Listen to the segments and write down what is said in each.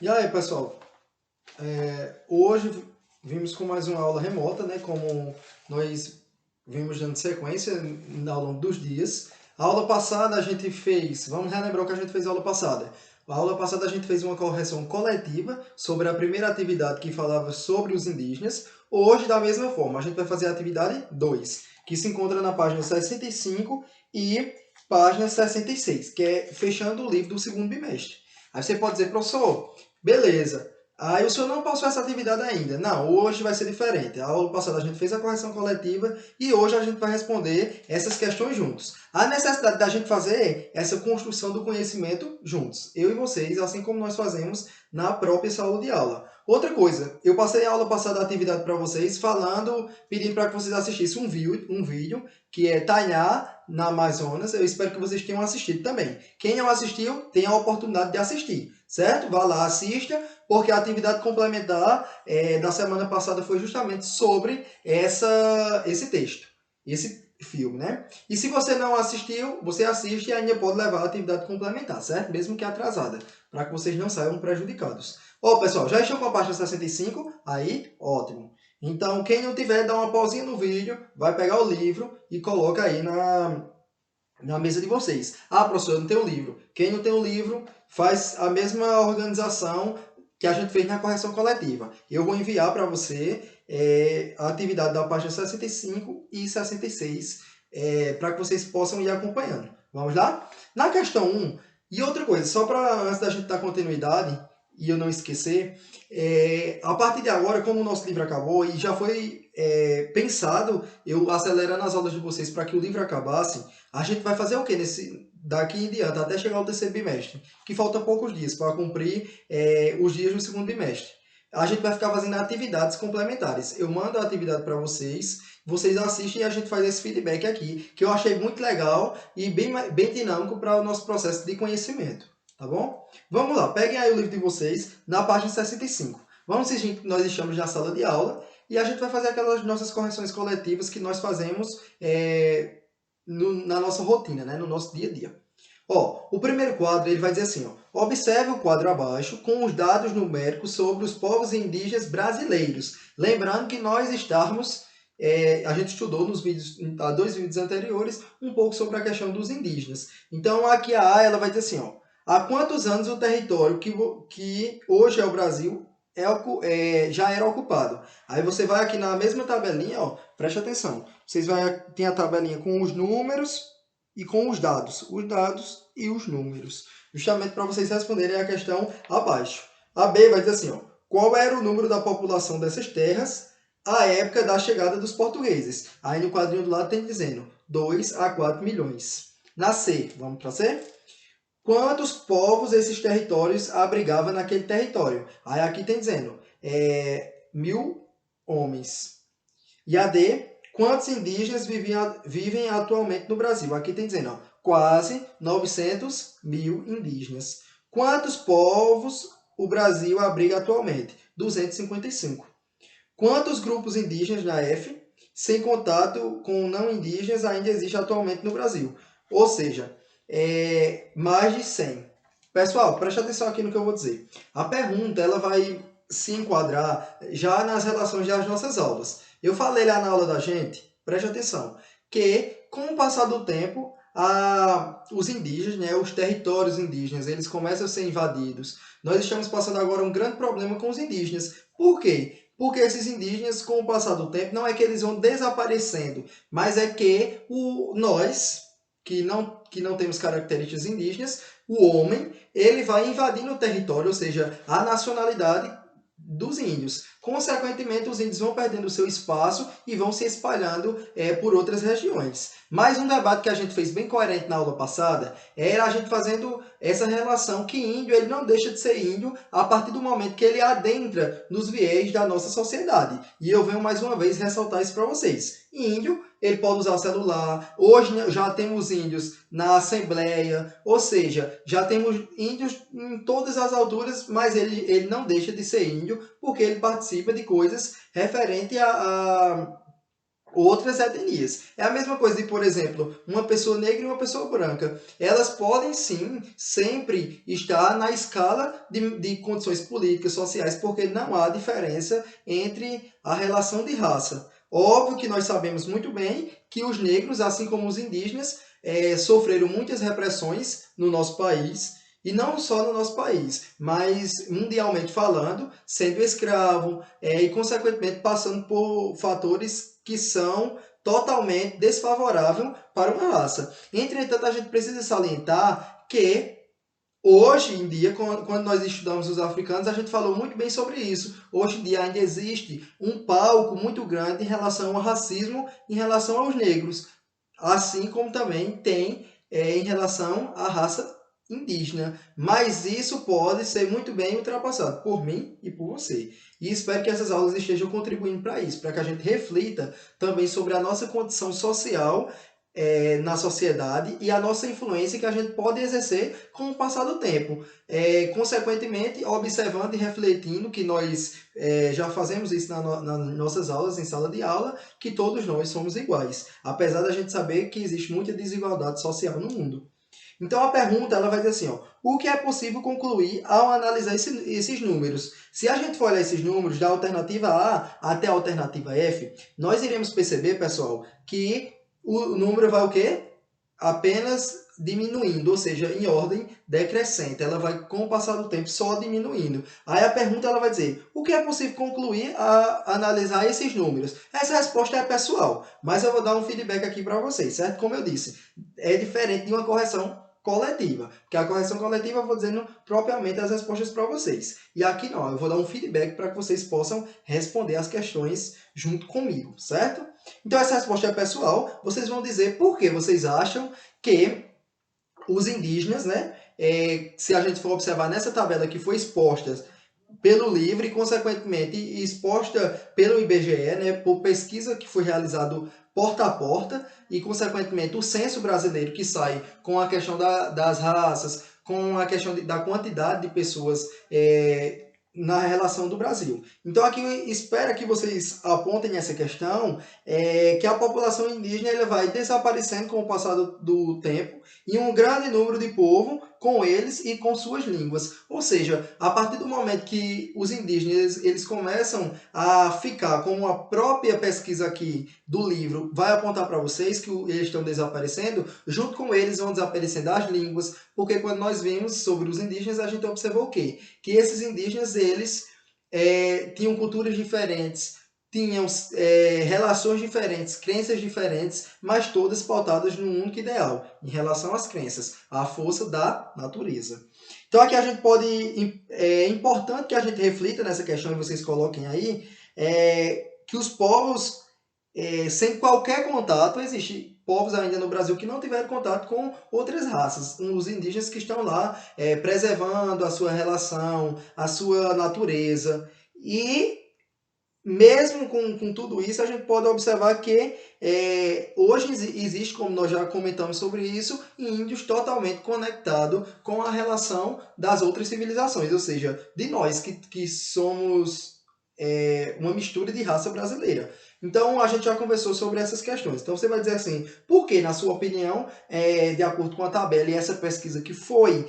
E aí, pessoal? Hoje vimos com mais uma aula remota, né? Como nós vimos dando sequência ao longo dos dias. A aula passada a gente fez, vamos relembrar o que a gente fez na aula passada. A aula passada a gente fez uma correção coletiva sobre a primeira atividade que falava sobre os indígenas. Hoje, da mesma forma, a gente vai fazer a atividade 2, que se encontra na página 65 e página 66, que é fechando o livro do segundo bimestre. Aí você pode dizer, professor, beleza. Aí o senhor não passou essa atividade ainda. Não, hoje vai ser diferente. A aula passada a gente fez a correção coletiva e hoje a gente vai responder essas questões juntos. A necessidade da gente fazer essa construção do conhecimento juntos, eu e vocês, assim como nós fazemos na própria sala de aula. Outra coisa, eu passei a aula passada a atividade para vocês falando, pedindo para que vocês assistissem um vídeo que é Tainá na Amazonas. Eu espero que vocês tenham assistido também. Quem não assistiu, tem a oportunidade de assistir, certo? Vá lá, assista, porque a atividade complementar da semana passada foi justamente sobre esse texto, esse filme, né? E se você não assistiu, você assiste e ainda pode levar a atividade complementar, certo? Mesmo que atrasada, para que vocês não saiam prejudicados. Ó, pessoal, já estão com a página 65? Aí, ótimo. Então, quem não tiver, dá uma pausinha no vídeo, vai pegar o livro e coloca aí na mesa de vocês. Ah, professor, eu não tenho livro. Quem não tem o livro, faz a mesma organização que a gente fez na correção coletiva. Eu vou enviar para você a atividade da página 65 e 66 para que vocês possam ir acompanhando. Vamos lá? Na questão 1, e outra coisa, só para antes da gente dar continuidade e eu não esquecer, a partir de agora, como o nosso livro acabou e já foi pensado, eu acelerando as aulas de vocês para que o livro acabasse, a gente vai fazer o quê daqui em diante, até chegar ao terceiro bimestre? Que falta poucos dias para cumprir os dias do segundo bimestre. A gente vai ficar fazendo atividades complementares. Eu mando a atividade para vocês, vocês assistem e a gente faz esse feedback aqui, que eu achei muito legal e bem dinâmico para o nosso processo de conhecimento. Tá bom? Vamos lá, peguem aí o livro de vocês na página 65. Vamos fingir que nós estamos na sala de aula e a gente vai fazer aquelas nossas correções coletivas que nós fazemos na nossa rotina, né? No nosso dia a dia. Ó, o primeiro quadro ele vai dizer assim, ó, observe o quadro abaixo com os dados numéricos sobre os povos indígenas brasileiros. Lembrando que nós estamos, a gente estudou nos vídeos, dois vídeos anteriores, um pouco sobre a questão dos indígenas. Então aqui a A ela vai dizer assim, ó, há quantos anos o território que hoje é o Brasil já era ocupado? Aí você vai aqui na mesma tabelinha, ó, preste atenção. Tem a tabelinha com os números e com os dados e os números, justamente para vocês responderem a questão abaixo. A B vai dizer assim, ó, qual era o número da população dessas terras à época da chegada dos portugueses? Aí no quadrinho do lado tem dizendo 2 a 4 milhões. Na C, vamos para C? Quantos povos esses territórios abrigavam naquele território? Aí aqui tem dizendo 1.000 homens. E a D, quantos indígenas vivem atualmente no Brasil? Aqui tem dizendo, ó, quase 900 mil indígenas. Quantos povos o Brasil abriga atualmente? 255. Quantos grupos indígenas na F, sem contato com não indígenas, ainda existe atualmente no Brasil? Ou seja, mais de 100. Pessoal, preste atenção aqui no que eu vou dizer. A pergunta ela vai se enquadrar já nas relações das nossas aulas. Eu falei lá na aula da gente, preste atenção, que com o passar do tempo, os indígenas, né, os territórios indígenas, eles começam a ser invadidos. Nós estamos passando agora um grande problema com os indígenas. Por quê? Porque esses indígenas, com o passar do tempo, não é que eles vão desaparecendo, mas é que nós, que não temos características indígenas, o homem, ele vai invadindo o território, ou seja, a nacionalidade dos índios. Consequentemente, os índios vão perdendo o seu espaço e vão se espalhando por outras regiões. Mais um debate que a gente fez bem coerente na aula passada era a gente fazendo essa relação que índio ele não deixa de ser índio a partir do momento que ele adentra nos viés da nossa sociedade. E eu venho mais uma vez ressaltar isso para vocês. Índio, ele pode usar celular, hoje já temos índios na Assembleia, ou seja, já temos índios em todas as alturas, mas ele não deixa de ser índio porque ele participa de coisas referentes outras etnias. É a mesma coisa de, por exemplo, uma pessoa negra e uma pessoa branca. Elas podem sim sempre estar na escala de condições políticas, sociais, porque não há diferença entre a relação de raça. Óbvio que nós sabemos muito bem que os negros, assim como os indígenas, sofreram muitas repressões no nosso país, e não só no nosso país, mas mundialmente falando, sendo escravo, e consequentemente passando por fatores que são totalmente desfavoráveis para uma raça. Entretanto, a gente precisa salientar que hoje em dia, quando nós estudamos os africanos, a gente falou muito bem sobre isso. Hoje em dia ainda existe um palco muito grande em relação ao racismo, em relação aos negros, assim como também tem em relação à raça indígena. Mas isso pode ser muito bem ultrapassado por mim e por você. E espero que essas aulas estejam contribuindo para isso, para que a gente reflita também sobre a nossa condição social na sociedade e a nossa influência que a gente pode exercer com o passar do tempo. Consequentemente, observando e refletindo que nós já fazemos isso nas nossas aulas, em sala de aula, que todos nós somos iguais, apesar da gente saber que existe muita desigualdade social no mundo. Então a pergunta ela vai dizer assim, ó, o que é possível concluir ao analisar esses números? Se a gente for olhar esses números da alternativa A até a alternativa F, nós iremos perceber, pessoal, que o número vai o quê? Apenas diminuindo, ou seja, em ordem decrescente. Ela vai, com o passar do tempo, só diminuindo. Aí a pergunta ela vai dizer, o que é possível concluir a analisar esses números? Essa resposta é pessoal, mas eu vou dar um feedback aqui para vocês, certo? Como eu disse, é diferente de uma correção coletiva, porque a correção coletiva eu vou dizendo propriamente as respostas para vocês. E aqui não, eu vou dar um feedback para que vocês possam responder as questões junto comigo, certo? Então essa resposta é pessoal, vocês vão dizer por que vocês acham que os indígenas, né, se a gente for observar nessa tabela que foi exposta pelo livro e, consequentemente, exposta pelo IBGE, né, por pesquisa que foi realizada porta a porta, e, consequentemente, o censo brasileiro que sai com a questão das raças, com a questão da quantidade de pessoas na relação do Brasil. Então, aqui espero que vocês apontem essa questão, que a população indígena ele vai desaparecendo com o passar do tempo, e um grande número de povo com eles e com suas línguas. Ou seja, a partir do momento que os indígenas eles começam a ficar, como a própria pesquisa aqui do livro vai apontar para vocês, que eles estão desaparecendo, junto com eles vão desaparecendo as línguas, porque quando nós vimos sobre os indígenas, a gente observou o quê? Que esses indígenas, eles tinham culturas diferentes, tinham relações diferentes, crenças diferentes, mas todas pautadas num único ideal, em relação às crenças, à força da natureza. Então aqui a gente pode, é importante que a gente reflita nessa questão e vocês coloquem aí, que os povos, sem qualquer contato, existem povos ainda no Brasil que não tiveram contato com outras raças, os indígenas que estão lá preservando a sua relação, a sua natureza, e mesmo com tudo isso, a gente pode observar que hoje existe, como nós já comentamos sobre isso, índios totalmente conectados com a relação das outras civilizações, ou seja, de nós que somos uma mistura de raça brasileira. Então, a gente já conversou sobre essas questões. Então, você vai dizer assim, por que, na sua opinião, de acordo com a tabela e essa pesquisa que foi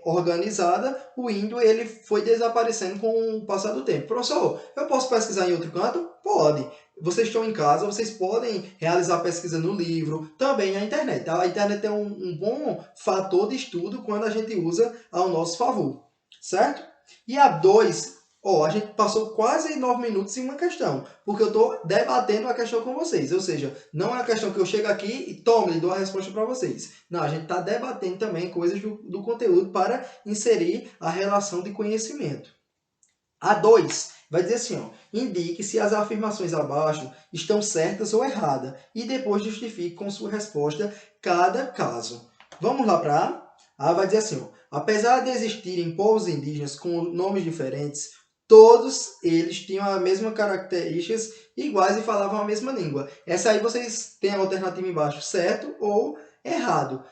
organizada, o índio ele foi desaparecendo com o passar do tempo? Professor, eu posso pesquisar em outro canto? Pode. Vocês estão em casa, vocês podem realizar pesquisa no livro, também na internet. Tá? A internet é um bom fator de estudo quando a gente usa ao nosso favor, certo? E a 2, a gente passou quase 9 minutos em uma questão, porque eu estou debatendo a questão com vocês. Ou seja, não é uma questão que eu chego aqui e tomo e dou a resposta para vocês. Não, a gente está debatendo também coisas do conteúdo para inserir a relação de conhecimento. A 2 vai dizer assim, ó, indique se as afirmações abaixo estão certas ou erradas e depois justifique com sua resposta cada caso. Vamos lá para A. A vai dizer assim, ó, apesar de existirem povos indígenas com nomes diferentes, todos eles tinham as mesmas características iguais e falavam a mesma língua. Essa aí vocês têm a alternativa embaixo, certo ou errado.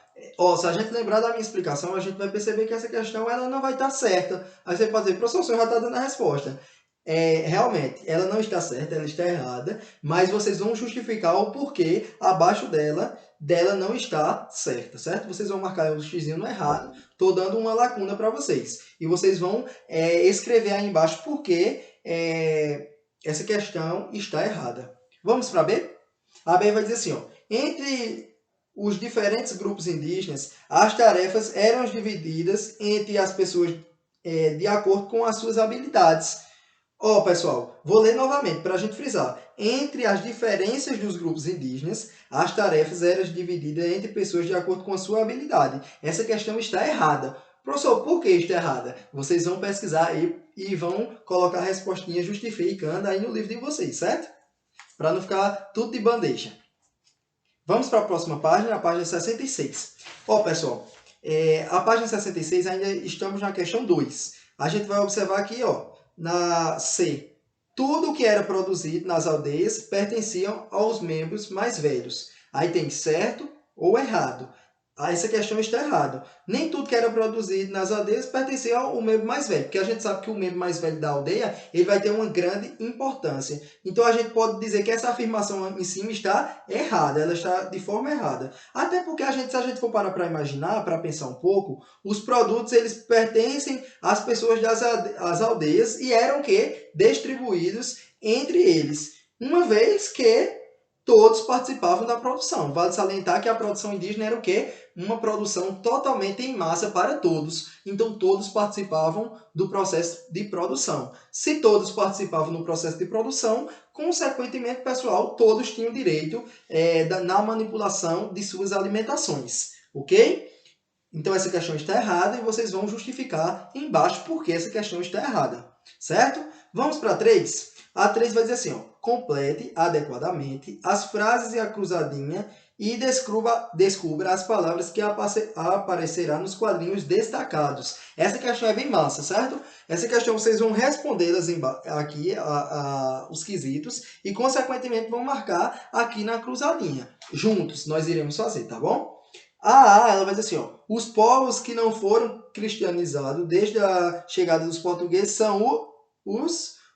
Se a gente lembrar da minha explicação, a gente vai perceber que essa questão ela não vai estar certa. Aí você pode dizer, professor, o senhor já está dando a resposta. realmente, ela não está certa, ela está errada, mas vocês vão justificar o porquê abaixo dela não está certa, certo? Vocês vão marcar o xizinho no errado, estou dando uma lacuna para vocês. E vocês vão escrever aí embaixo porquê essa questão está errada. Vamos para B? A B vai dizer assim, ó, entre os diferentes grupos indígenas, as tarefas eram divididas entre as pessoas de acordo com as suas habilidades. Ó, pessoal, vou ler novamente para a gente frisar. Entre as diferenças dos grupos indígenas, as tarefas eram divididas entre pessoas de acordo com a sua habilidade. Essa questão está errada. Professor, por que está errada? Vocês vão pesquisar aí e vão colocar a respostinha justificando aí no livro de vocês, certo? Para não ficar tudo de bandeja. Vamos para a próxima página, a página 66. Ó, pessoal, a página 66 ainda estamos na questão 2. A gente vai observar aqui, ó, na C. Tudo o que era produzido nas aldeias pertenciam aos membros mais velhos. Aí tem certo ou errado. Essa questão está errada. Nem tudo que era produzido nas aldeias pertencia ao membro mais velho, porque a gente sabe que o membro mais velho da aldeia ele vai ter uma grande importância. Então a gente pode dizer que essa afirmação em cima está errada, ela está de forma errada. Até porque se a gente for parar para imaginar, para pensar um pouco, os produtos eles pertencem às pessoas das aldeias e eram que distribuídos entre eles, uma vez que todos participavam da produção. Vale salientar que a produção indígena era o quê? Uma produção totalmente em massa para todos. Então, todos participavam do processo de produção. Se todos participavam no processo de produção, consequentemente, pessoal, todos tinham direito na manipulação de suas alimentações. Ok? Então, essa questão está errada e vocês vão justificar embaixo por que essa questão está errada. Certo? Vamos para a 3? A 3 vai dizer assim, ó, complete adequadamente as frases e a cruzadinha e descubra as palavras que aparecerão nos quadrinhos destacados. Essa questão é bem massa, certo? Essa questão vocês vão respondê-las aqui, os quesitos, e consequentemente vão marcar aqui na cruzadinha. Juntos nós iremos fazer, tá bom? A ela vai dizer assim, ó, os povos que não foram cristianizados desde a chegada dos portugueses são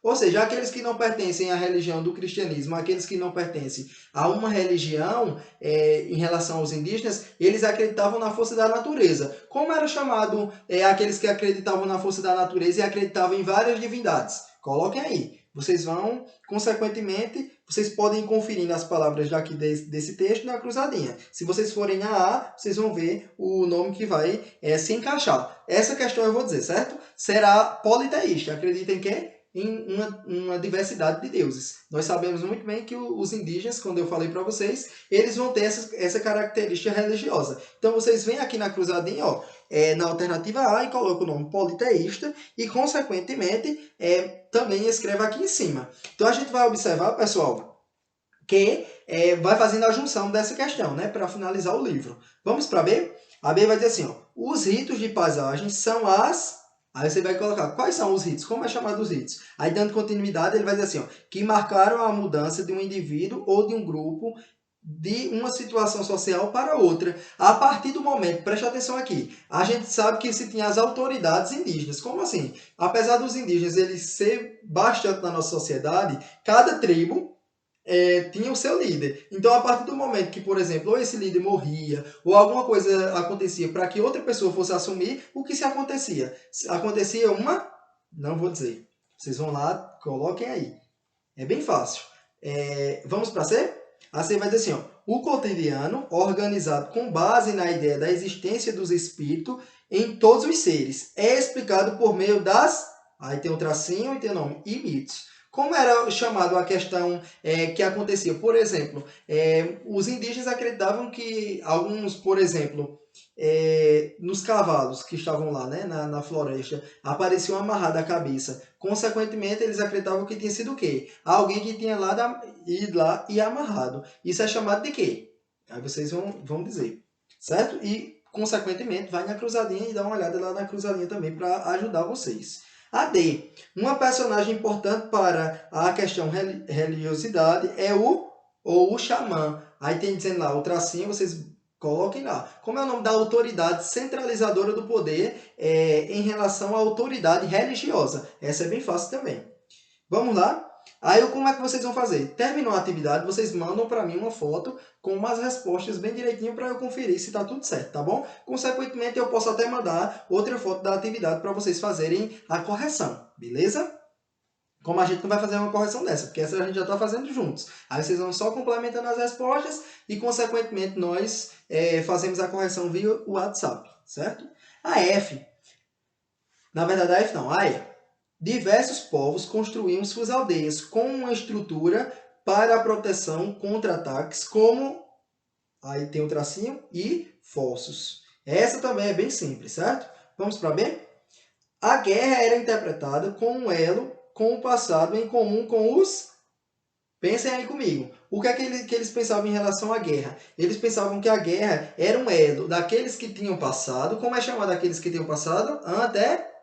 ou seja, aqueles que não pertencem à religião do cristianismo, aqueles que não pertencem a uma religião em relação aos indígenas, eles acreditavam na força da natureza. Como era chamado aqueles que acreditavam na força da natureza e acreditavam em várias divindades? Coloquem aí. Vocês vão, consequentemente, vocês podem conferir nas palavras daqui desse texto na cruzadinha. Se vocês forem a, vocês vão ver o nome que vai se encaixar. Essa questão eu vou dizer, certo? Será politeísta. Acredita em quê? Em uma diversidade de deuses. Nós sabemos muito bem que os indígenas, quando eu falei para vocês, eles vão ter essa característica religiosa. Então, vocês vêm aqui na cruzadinha, ó, na alternativa A e colocam o nome politeísta e, consequentemente, também escreva aqui em cima. Então, a gente vai observar, pessoal, que vai fazendo a junção dessa questão, né, para finalizar o livro. Vamos para B? A B vai dizer assim, ó, os ritos de paisagem são as... Aí você vai colocar, quais são os ritos? Como é chamado os ritos? Aí, dando continuidade, ele vai dizer assim, ó, que marcaram a mudança de um indivíduo ou de um grupo de uma situação social para outra. A partir do momento, preste atenção aqui, a gente sabe que se tinha as autoridades indígenas. Como assim? Apesar dos indígenas eles ser bastante na nossa sociedade, cada tribo tinha o seu líder. Então, a partir do momento que, por exemplo, ou esse líder morria, ou alguma coisa acontecia para que outra pessoa fosse assumir, o que se acontecia? Acontecia uma... Não vou dizer. Vocês vão lá, coloquem aí. É bem fácil. Vamos para C? A C vai dizer assim, ó, o cotidiano, organizado com base na ideia da existência dos espíritos em todos os seres, é explicado por meio das... Aí tem um tracinho e tem o nome, e mitos. Como era chamado a questão que acontecia? Por exemplo, os indígenas acreditavam que alguns, por exemplo, nos cavalos que estavam lá, né, na floresta, apareciam amarrados à cabeça. Consequentemente, eles acreditavam que tinha sido o quê? Alguém que tinha ido lá e amarrado. Isso é chamado de quê? Aí vocês vão dizer, certo? E, consequentemente, vai na cruzadinha e dá uma olhada lá na cruzadinha também para ajudar vocês. A D. Uma personagem importante para a questão religiosidade é o xamã. Aí tem dizendo lá, o tracinho, vocês coloquem lá. Como é o nome da autoridade centralizadora do poder em relação à autoridade religiosa? Essa é bem fácil também. Vamos lá? Aí, como é que vocês vão fazer? Terminou a atividade, vocês mandam para mim uma foto com umas respostas bem direitinho para eu conferir se está tudo certo, tá bom? Consequentemente, eu posso até mandar outra foto da atividade para vocês fazerem a correção, beleza? Como a gente não vai fazer uma correção dessa, porque essa a gente já está fazendo juntos. Aí vocês vão só complementando as respostas e, consequentemente, nós fazemos a correção via WhatsApp, certo? A F, na verdade a F não, a E. Diversos povos construíam suas aldeias com uma estrutura para a proteção contra ataques, como, aí tem o tracinho, e fossos. Essa também é bem simples, certo? Vamos para B? A guerra era interpretada como um elo com o passado em comum com os... Pensem aí comigo. O que é que eles pensavam em relação à guerra? Eles pensavam que a guerra era um elo daqueles que tinham passado. Como é chamado aqueles que tinham passado? Até...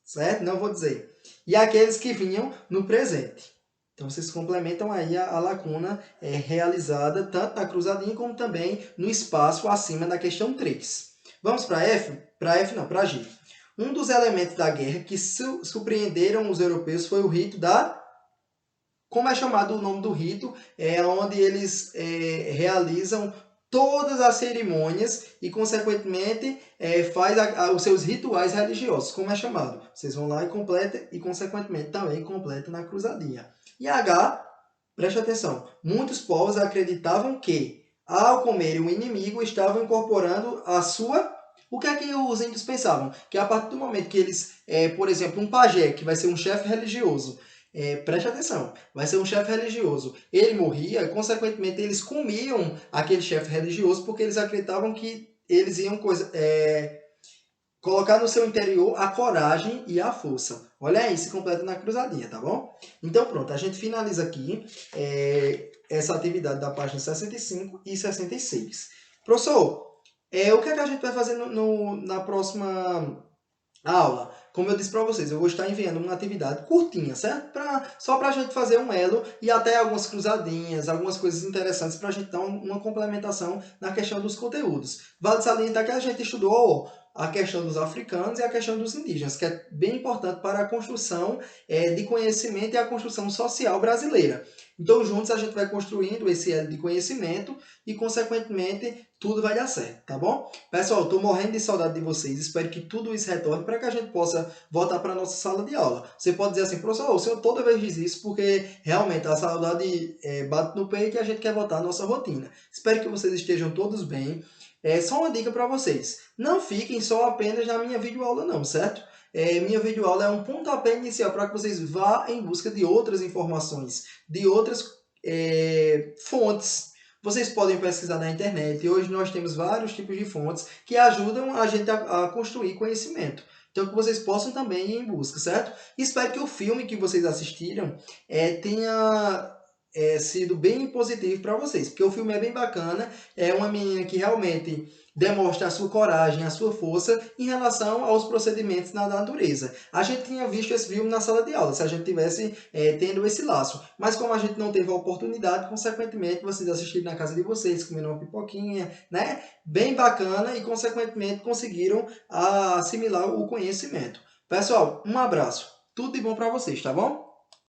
Certo? Não vou dizer. E aqueles que vinham no presente. Então, vocês complementam aí a lacuna realizada tanto na cruzadinha como também no espaço acima da questão 3. Vamos para F? Para F não, para G. Um dos elementos da guerra que surpreenderam os europeus foi o rito da... Como é chamado o nome do rito? É onde eles realizam todas as cerimônias e, consequentemente, faz os seus rituais religiosos. Como é chamado? Vocês vão lá e completam e, consequentemente, também completam na cruzadinha. E H, preste atenção, muitos povos acreditavam que, ao comerem o inimigo, estavam incorporando a sua... O que é que os índios pensavam? Que a partir do momento que eles, por exemplo, um pajé, que vai ser um chefe religioso, preste atenção, vai ser um chefe religioso, ele morria, consequentemente eles comiam aquele chefe religioso porque eles acreditavam que eles iam colocar no seu interior a coragem e a força. Olha aí, se completa na cruzadinha, tá bom? Então pronto, a gente finaliza aqui essa atividade da página 65 e 66. Professor, o que é que a gente vai fazer na próxima aula? Como eu disse para vocês, eu vou estar enviando uma atividade curtinha, certo? Só para a gente fazer um elo e até algumas cruzadinhas, algumas coisas interessantes para a gente dar uma complementação na questão dos conteúdos. Vale salientar que a gente estudou a questão dos africanos e a questão dos indígenas, que é bem importante para a construção de conhecimento e a construção social brasileira. Então, juntos a gente vai construindo esse elo de conhecimento e, consequentemente, tudo vai dar certo, tá bom? Pessoal, estou morrendo de saudade de vocês, espero que tudo isso retorne para que a gente possa voltar para a nossa sala de aula. Você pode dizer assim, professor, o senhor toda vez diz isso porque realmente a saudade bate no peito e a gente quer voltar à nossa rotina. Espero que vocês estejam todos bem. Só uma dica para vocês, não fiquem só apenas na minha videoaula não, certo? Minha videoaula é um pontapé inicial para que vocês vá em busca de outras informações, de outras fontes. Vocês podem pesquisar na internet e hoje nós temos vários tipos de fontes que ajudam a gente a construir conhecimento. Então, que vocês possam também ir em busca, certo? Espero que o filme que vocês assistiram tenha sido bem positivo para vocês, porque o filme é bem bacana, é uma menina que realmente demonstra a sua coragem, a sua força em relação aos procedimentos na natureza. A gente tinha visto esse filme na sala de aula, se a gente tivesse tendo esse laço. Mas como a gente não teve a oportunidade, consequentemente, vocês assistiram na casa de vocês, comendo uma pipoquinha, né? Bem bacana e, consequentemente, conseguiram assimilar o conhecimento. Pessoal, um abraço. Tudo de bom para vocês, tá bom?